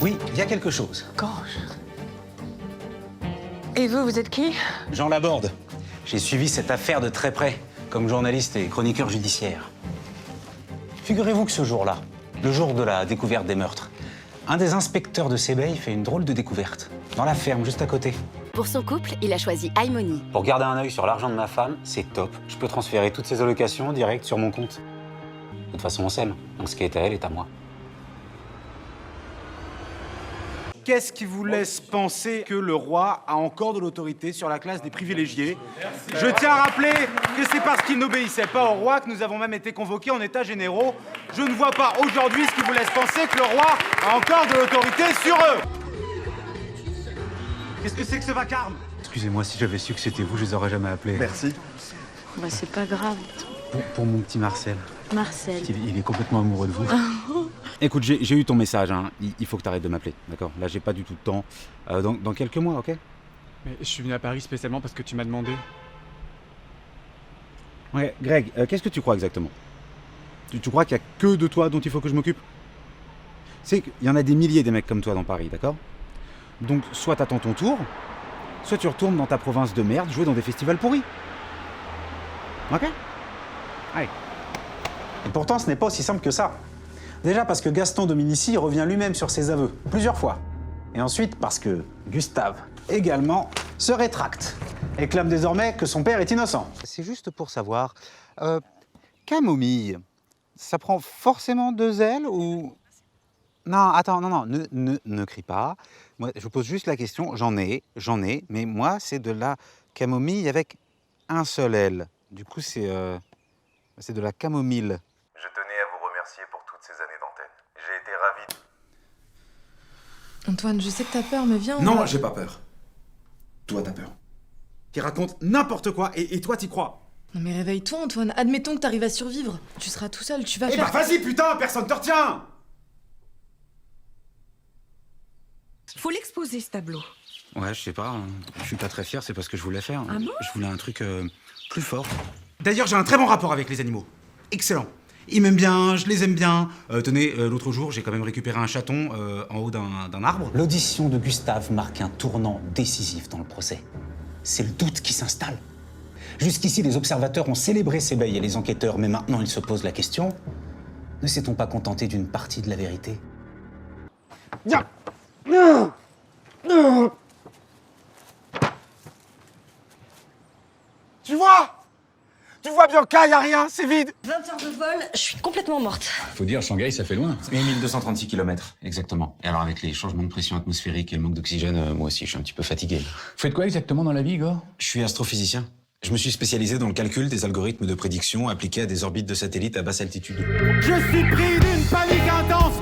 Oui, il y a quelque chose. Gosh. Et vous, vous êtes qui? Jean Laborde. J'ai suivi cette affaire de très près, comme journaliste et chroniqueur judiciaire. Figurez-vous que ce jour-là, le jour de la découverte des meurtres, un des inspecteurs de Sébeil fait une drôle de découverte, dans la ferme, juste à côté. Pour son couple, il a choisi iMoney. Pour garder un œil sur l'argent de ma femme, c'est top. Je peux transférer toutes ses allocations direct sur mon compte. De toute façon, on s'aime, donc ce qui est à elle est à moi. Qu'est-ce qui vous laisse penser que le roi a encore de l'autorité sur la classe des privilégiés? Je tiens à rappeler que c'est parce qu'il n'obéissait pas au roi que nous avons même été convoqués en états généraux. Je ne vois pas aujourd'hui ce qui vous laisse penser que le roi a encore de l'autorité sur eux. Qu'est-ce que c'est que ce vacarme? Excusez-moi, si j'avais su que c'était vous, je les aurais jamais appelés. Merci. Bah, c'est pas grave. Pour mon petit Marcel. Marcel. Il est complètement amoureux de vous. Écoute, j'ai eu ton message, hein. Il faut que tu arrêtes de m'appeler, d'accord? Là, j'ai pas du tout de temps. Dans quelques mois, ok? Mais je suis venu à Paris spécialement parce que tu m'as demandé. Ouais, Greg, qu'est-ce que tu crois exactement? Tu crois qu'il y a que de toi dont il faut que je m'occupe? C'est qu'il y en a des milliers des mecs comme toi dans Paris, d'accord? Donc, soit t'attends ton tour, soit tu retournes dans ta province de merde jouer dans des festivals pourris. Ok? Allez. Et pourtant, ce n'est pas aussi simple que ça. Déjà parce que Gaston Dominici revient lui-même sur ses aveux, plusieurs fois. Et ensuite parce que Gustave, également, se rétracte et clame désormais que son père est innocent. C'est juste pour savoir, camomille, ça prend forcément 2 ailes ou... Non, attends, non, ne crie pas. Moi, je pose juste la question, j'en ai, mais moi, c'est de la camomille avec un seul aile. Du coup, c'est de la camomille. Je tenais à vous remercier pour toutes ces années d'antenne. J'ai été ravi. Antoine, je sais que t'as peur, mais viens. Non, j'ai pas peur. Toi, t'as peur. Qui raconte n'importe quoi et toi, t'y crois. Non mais réveille-toi, Antoine. Admettons que t'arrives à survivre. Tu seras tout seul, tu vas Eh faire... bah vas-y, putain, personne te retient. Faut l'exposer, ce tableau. Ouais, je sais pas, hein. Je suis pas très fier, c'est pas ce que je voulais faire. Ah bon? Je voulais un truc plus fort. D'ailleurs, j'ai un très bon rapport avec les animaux. Excellent. Ils m'aiment bien, je les aime bien. Tenez, l'autre jour, j'ai quand même récupéré un chaton en haut d'un arbre. L'audition de Gustave marque un tournant décisif dans le procès. C'est le doute qui s'installe. Jusqu'ici, les observateurs ont célébré Sébeil et les enquêteurs, mais maintenant ils se posent la question, ne s'est-on pas contenté d'une partie de la vérité? Tu vois? Tu vois, Bianca, y a rien, c'est vide. 20 heures de vol, je suis complètement morte. Faut dire, Shanghai, ça fait loin. 1236 km, exactement. Et alors avec les changements de pression atmosphérique et le manque d'oxygène, moi aussi je suis un petit peu fatigué. Vous faites quoi exactement dans la vie, Igor? Je suis astrophysicien. Je me suis spécialisé dans le calcul des algorithmes de prédiction appliqués à des orbites de satellites à basse altitude. Je suis pris d'une panique intense.